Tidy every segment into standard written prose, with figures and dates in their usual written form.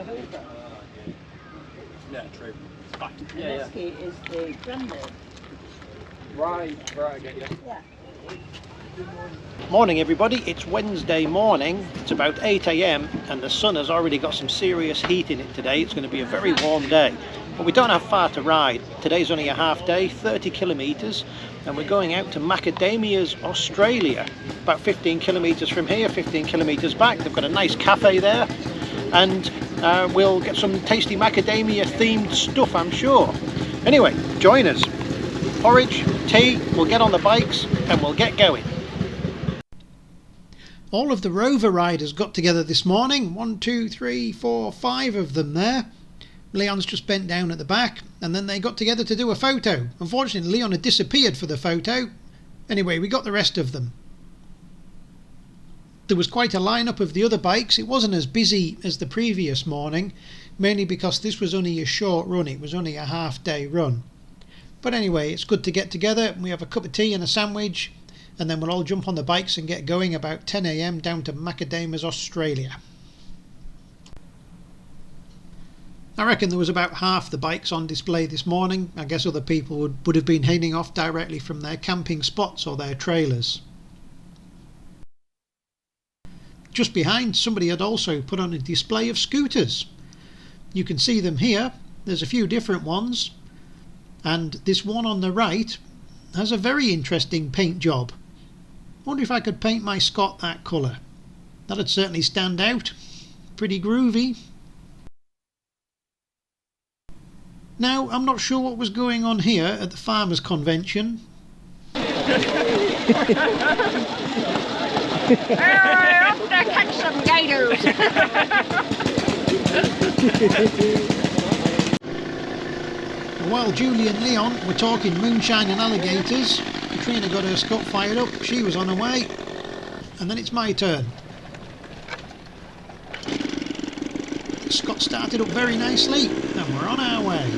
a Hoover. Yeah, true. It's fact. And Esky is the granddad. Right, I get you. Yeah. Morning everybody, it's Wednesday morning, it's about 8 AM and the sun has already got some serious heat in it today. It's going to be a very warm day, but we don't have far to ride. Today's only a half day, 30 kilometres, and we're going out to Macadamias Australia, about 15 kilometres from here, 15 kilometres back. They've got a nice cafe there, and we'll get some tasty macadamia themed stuff, I'm sure. Anyway, join us. Porridge, tea, we'll get on the bikes and we'll get going. All of the Rover riders got together this morning. 1, 2, 3, 4, 5 of them there. Leon's just bent down at the back, and then they got together to do a photo. Unfortunately, Leon had disappeared for the photo. Anyway, we got the rest of them. There was quite a lineup of the other bikes. It wasn't as busy as the previous morning, mainly because this was only a short run. It was only a half-day run. But anyway, it's good to get together. We have a cup of tea and a sandwich, and then we'll all jump on the bikes and get going about 10 AM down to Macadamias Australia. I reckon there was about half the bikes on display this morning. I guess other people would have been heading off directly from their camping spots or their trailers. Just behind, somebody had also put on a display of scooters. You can see them here. There's a few different ones, and this one on the right has a very interesting paint job. Wonder if I could paint my Scott that colour. That'd certainly stand out. Pretty groovy. Now, I'm not sure what was going on here at the farmers' convention. Off to catch some gators! While Julie and Leon were talking moonshine and alligators, Catrina got her Scott fired up, she was on her way, and then it's my turn. Scott started up very nicely, and we're on our way.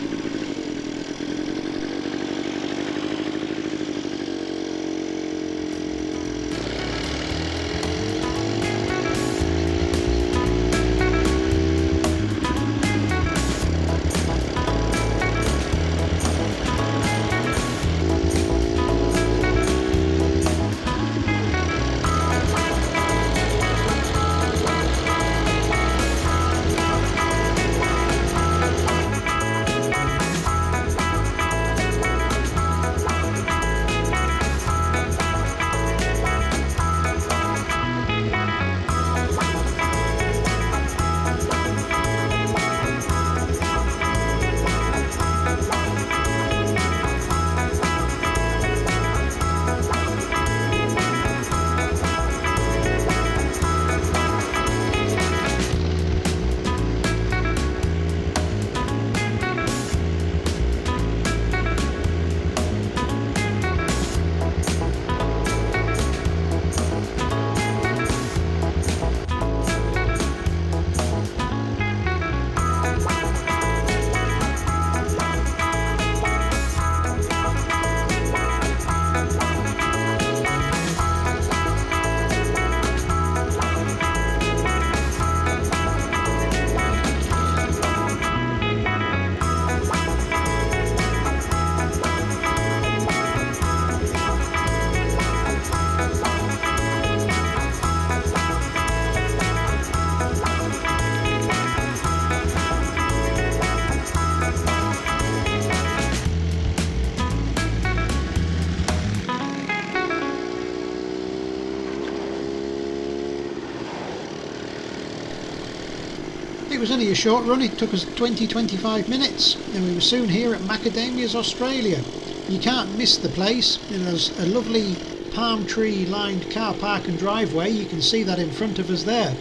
It was only a short run, it took us 20-25 minutes, and we were soon here at Macadamias Australia. You can't miss the place. There's a lovely palm tree lined car park and driveway, you can see that in front of us there.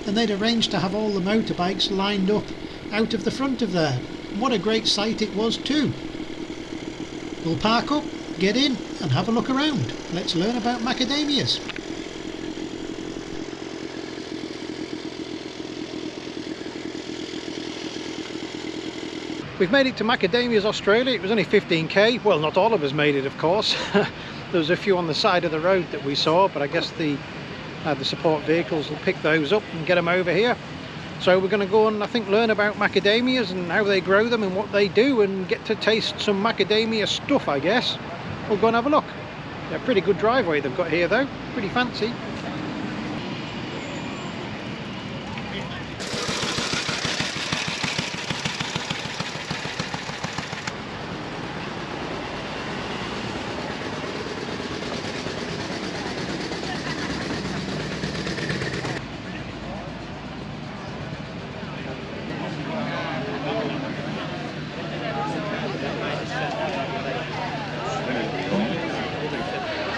And they'd arranged to have all the motorbikes lined up out of the front of there. What a great sight it was too. We'll park up, get in and have a look around. Let's learn about macadamias. We've made it to Macadamias Australia. It was only 15k. Well, not all of us made it, of course. There was a few on the side of the road that we saw, but I guess the support vehicles will pick those up and get them over here. So we're going to go and I think learn about macadamias and how they grow them and what they do, and get to taste some macadamia stuff, I guess. We'll go and have a look. Yeah, pretty good driveway they've got here though, pretty fancy.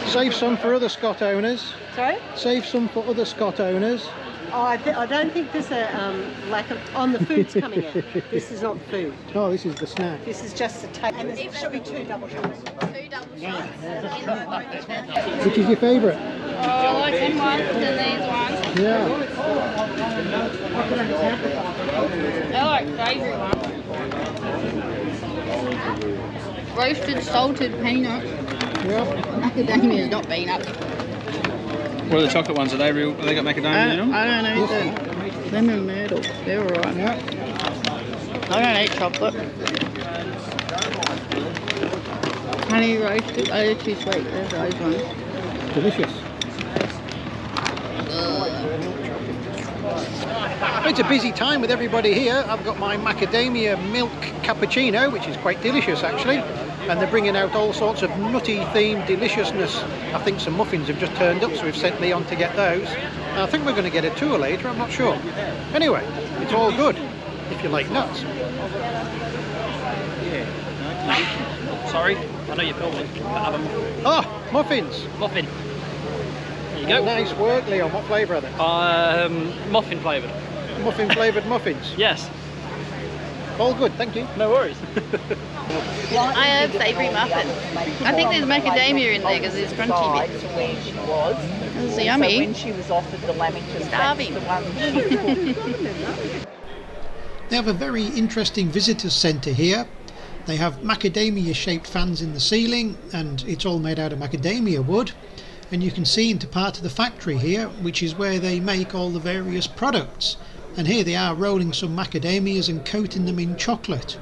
Save some for other Scott owners. Sorry? Save some for other Scott owners. Oh, I don't think there's a lack of... On the food's coming in. This is not food. Oh, this is the snack. This is just a taste. And there should be 2 double shots. 2 double shots. Which is your favourite? Oh, I like them ones and these ones. Yeah. They're like favourite ones. Roasted salted peanuts. Yeah. Macadamia is not peanuts. What are the chocolate ones? Are they real? Have they got macadamia in them? I don't eat them in Myrtle. They're alright. Yeah. I don't eat chocolate. Honey roasted. Oh, they're too sweet. There's those ones. Delicious. It's a busy time with everybody here. I've got my macadamia milk cappuccino, which is quite delicious actually, and they're bringing out all sorts of nutty themed deliciousness. I think some muffins have just turned up, so we've sent Leon to get those. And I think we're going to get a tour later, I'm not sure. Anyway, it's all good if you like nuts. Sorry, I know you're filming. But have a Oh, muffins! muffin. There you go. Nice work, Leon. What flavour are they? Muffin flavoured. Muffin flavoured muffins. Yes. All good, thank you. No worries. I have savoury muffin. I think there's macadamia in there because there's crunchy bits. Where she was. It's So yummy. when she was offered the Lamington, Starving. that's the one. They have a very interesting visitors centre here. They have macadamia shaped fans in the ceiling, and it's all made out of macadamia wood. And you can see into part of the factory here, which is where they make all the various products. And here they are rolling some macadamias and coating them in chocolate.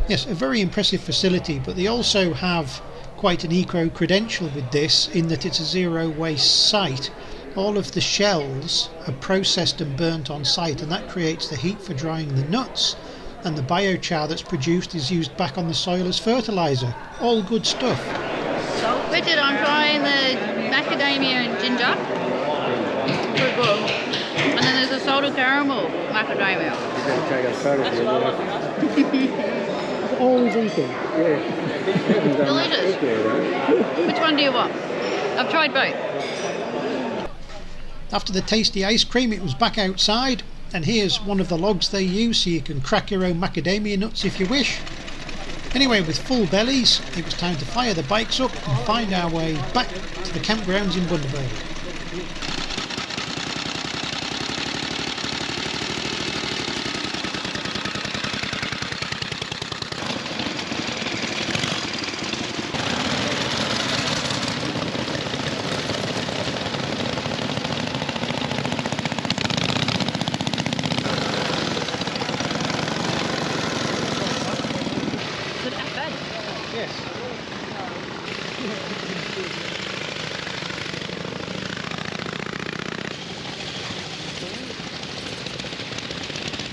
Yes, a very impressive facility, but they also have quite an eco-credential with this, in that it's a zero waste site. All of the shells are processed and burnt on site, and that creates the heat for drying the nuts, and the biochar that's produced is used back on the soil as fertiliser. All good stuff. Richard, I'm trying the macadamia and ginger. Pretty good. And then there's a salted caramel macadamia. Always eating. Delicious. Which one do you want? I've tried both. After the tasty ice cream, it was back outside, and here's one of the logs they use so you can crack your own macadamia nuts if you wish. Anyway, with full bellies, it was time to fire the bikes up and find our way back to the campgrounds in Bundaberg. Yes.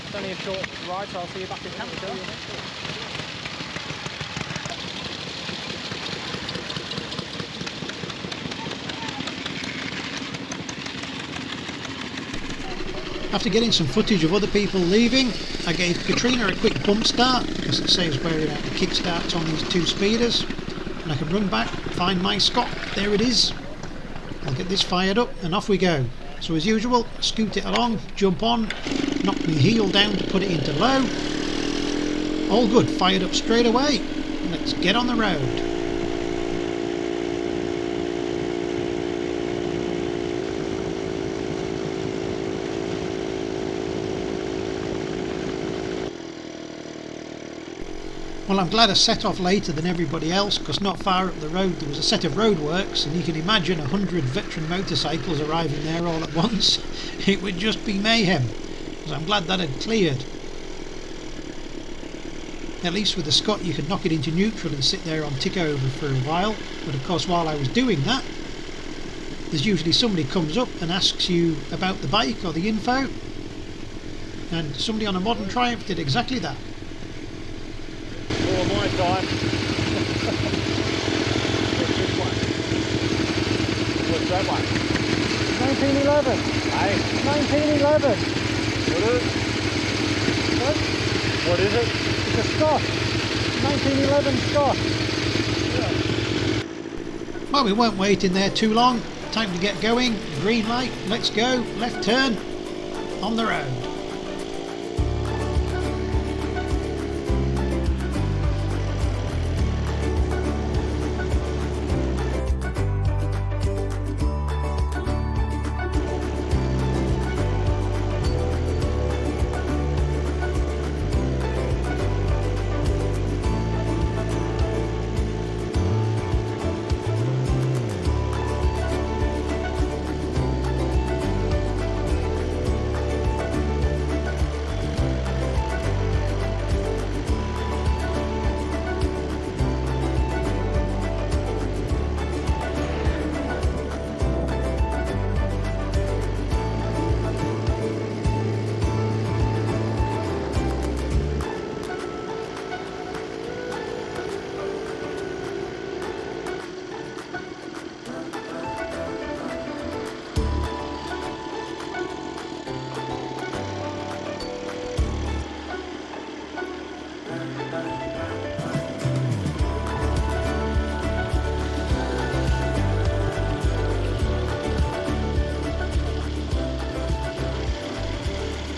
It's only a short ride, so I'll see you back in camp. After getting some footage of other people leaving, I gave Catrina a quick bump start because it saves wearing out the kickstarts on these 2 speeders, and I can run back, find my Scott. There it is. I'll get this fired up and off we go. So as usual, scoot it along, jump on, knock my heel down to put it into low. All good, fired up straight away. Let's get on the road. Well, I'm glad I set off later than everybody else, because not far up the road there was a set of roadworks, and you can imagine 100 veteran motorcycles arriving there all at once. It would just be mayhem. So I'm glad that had cleared. At least with the Scott you could knock it into neutral and sit there on tick over for a while, but of course while I was doing that there's usually somebody comes up and asks you about the bike or the info, and somebody on a modern Triumph did exactly that. All my time. What's that one? 1911. Hey, 1911. what is it? It's a Scott. 1911 Scott. Well, we weren't waiting there too long. Time to get going. Green light. Let's go. Left turn. On the road.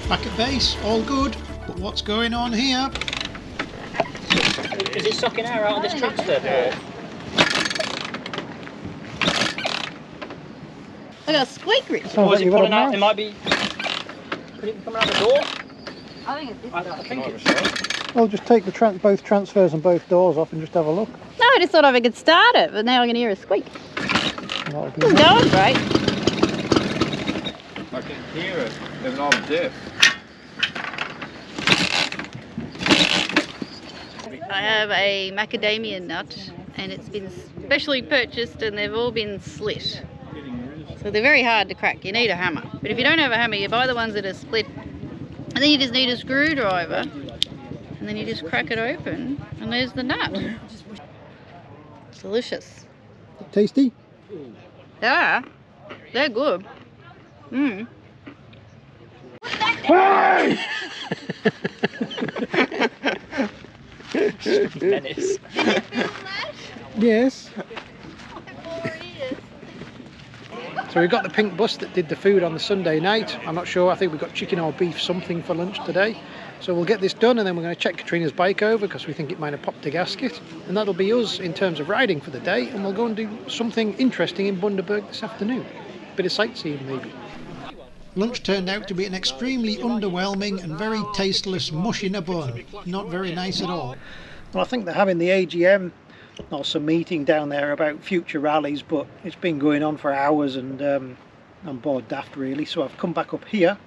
Back at base, all good, but what's going on here? Is it sucking air out of this transfer door? I got a squeak, Rich. Or is it pulling out? It might be. Could it be coming out the door? I think it's this. I think it's. Well, just take the both transfers and both doors off and just have a look. No, I just thought I could start it, but now I can hear a squeak. It's going great. I can hear it, even on dip. I have a macadamia nut, and it's been specially purchased, and they've all been slit. So they're very hard to crack. You need a hammer. But if you don't have a hammer, you buy the ones that are split, and then you just need a screwdriver, and then you just crack it open, and there's the nut. It's delicious. Tasty? Yeah, they're good. Mmm. Menace. Yes. So we've got the pink bus that did the food on the Sunday night. I'm not sure, I think we've got chicken or beef something for lunch today. So we'll get this done and then we're going to check Catrina's bike over because we think it might have popped a gasket. And that'll be us in terms of riding for the day, and we'll go and do something interesting in Bundaberg this afternoon. Bit of sightseeing maybe. Lunch turned out to be an extremely underwhelming and very tasteless mush in a bun. Not very nice at all. Well, I think they're having the AGM or some meeting down there about future rallies, but it's been going on for hours and I'm bored daft really. So I've come back up here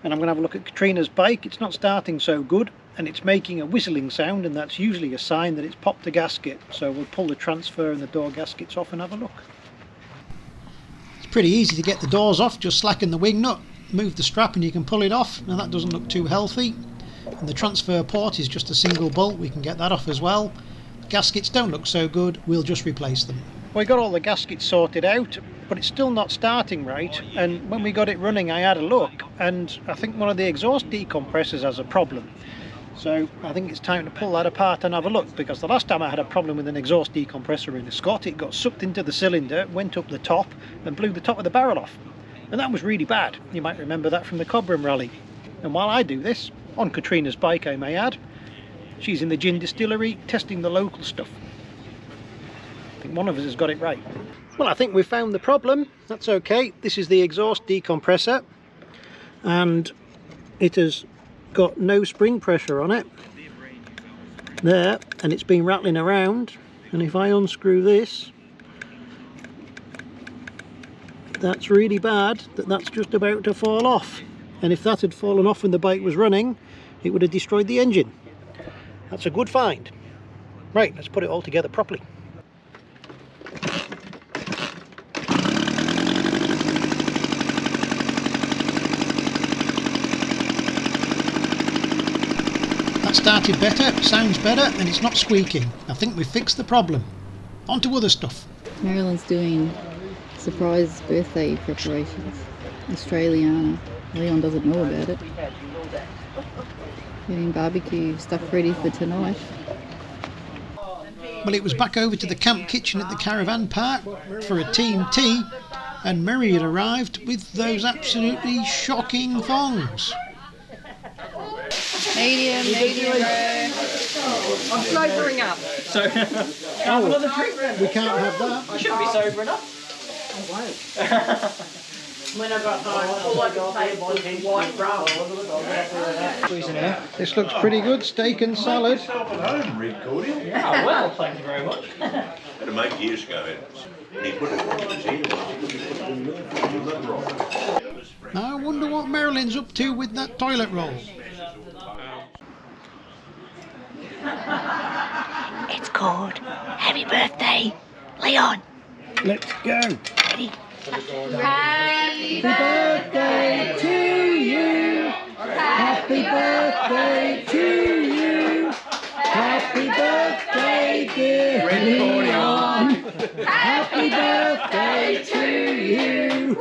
and I'm going to have a look at Catrina's bike. It's not starting so good and it's making a whistling sound, and that's usually a sign that it's popped a gasket. So we'll pull the transfer and the door gaskets off and have a look. It's pretty easy to get the doors off, just slacken the wing nut, move the strap and you can pull it off. Now that doesn't look too healthy. And the transfer port is just a single bolt, we can get that off as well. The gaskets don't look so good, we'll just replace them. We got all the gaskets sorted out, but it's still not starting right, and when we got it running I had a look and I think one of the exhaust decompressors has a problem. So I think it's time to pull that apart and have a look, because the last time I had a problem with an exhaust decompressor in a Scott, it got sucked into the cylinder, went up the top and blew the top of the barrel off. And that was really bad. You might remember that from the Cobram rally. And while I do this, on Catrina's bike I may add, she's in the gin distillery testing the local stuff. I think one of us has got it right. Well, I think we've found the problem. That's okay. This is the exhaust decompressor and it has got no spring pressure on it there, and it's been rattling around, and if I unscrew this, that's really bad, that's just about to fall off. and if that had fallen off when the bike was running, it would have destroyed the engine. That's a good find. Right, let's put it all together properly. That started better, sounds better, and it's not squeaking. I think we've fixed the problem. On to other stuff. Merralyn's doing surprise birthday preparations. Australiana. Leon doesn't know about it. Getting barbecue stuff ready for tonight. Well, it was back over to the camp kitchen at the caravan park for a team tea, and Mary had arrived with those absolutely shocking thongs. Medium rare. I'm sobering up. So, have another drink then. We can't have that. I shouldn't be sober enough. When I got home, all I could say was white rum. This looks pretty good, steak and salad. Yeah, well, thank you very much. Had to make years ago. And he put it on his ear. Now I wonder what Merralyn's up to with that toilet roll. It's called Happy Birthday, Leon. Let's go. Ready? Happy birthday to you. Happy birthday to you. Happy birthday, dear Leon. Happy birthday to you.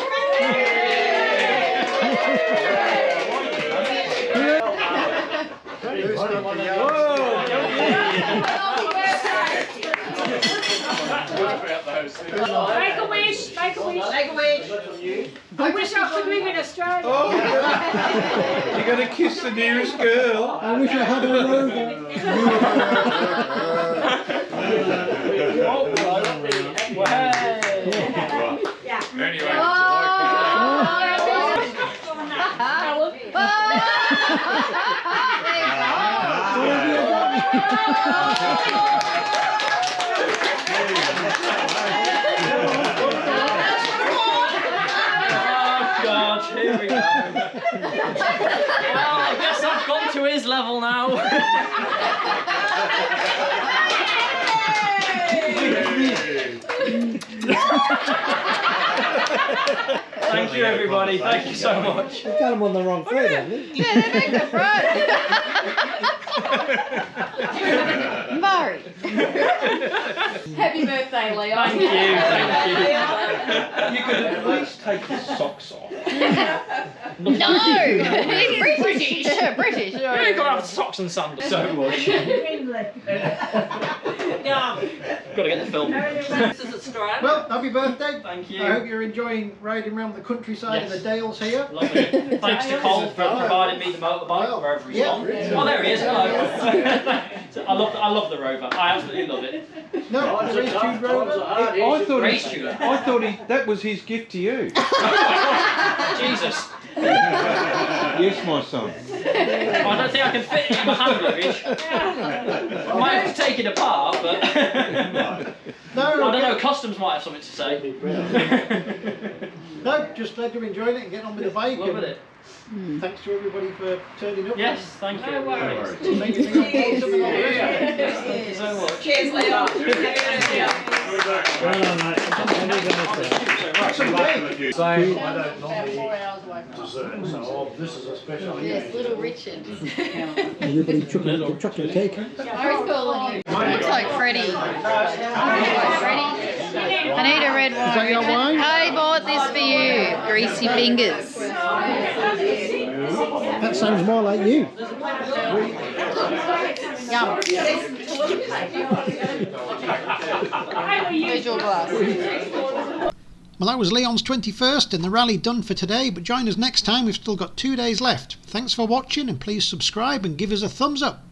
Make a wish, make a wish. Make a wish. I wish I could live in Australia. You're going to kiss the nearest girl. I wish I had a Rover. Anyway, Here we go. Well, I guess I've gone to his level now. Thank you, everybody. Thank you so much. You got him on the wrong foot, haven't you? Yeah, they make the front. Murray. Happy birthday, Leon. Thank you, thank you. you could at least take the socks off. No! He's British. Yeah, British. You ain't got to have socks and sandals so much. Got to get the film. This is Australia. Well, happy birthday. Thank you. I hope you're enjoying riding around the countryside and the dales here. Lovely. Thanks to Colin for providing me the motorbike wherever he's gone. Oh, there he is. Hello. I love the Rover. I absolutely love it. No, the race tube Rover. I thought that was his gift to you. Jesus. Yes, my son. Well, I don't think I can fit it in my hand luggage. I might have to take it apart, but No, I don't know. Customs might have something to say. No, just glad you're enjoying it and getting on with the bike. Love it. Thanks to everybody for turning up. Yes, thank you. No worries. Thank you for your Thank you so much. Cheers, Leon. So I don't normally dessert, so this is a special Yes, little Richard. Everybody chocolate cake. Looks like Freddie. I need a red wine. Is that your wine? I bought this for you. Greasy fingers. That sounds more like you. Yum. Where's your glass? Well, that was Leon's 21st and the rally done for today, but join us next time. We've still got 2 days left. Thanks for watching and please subscribe and give us a thumbs up.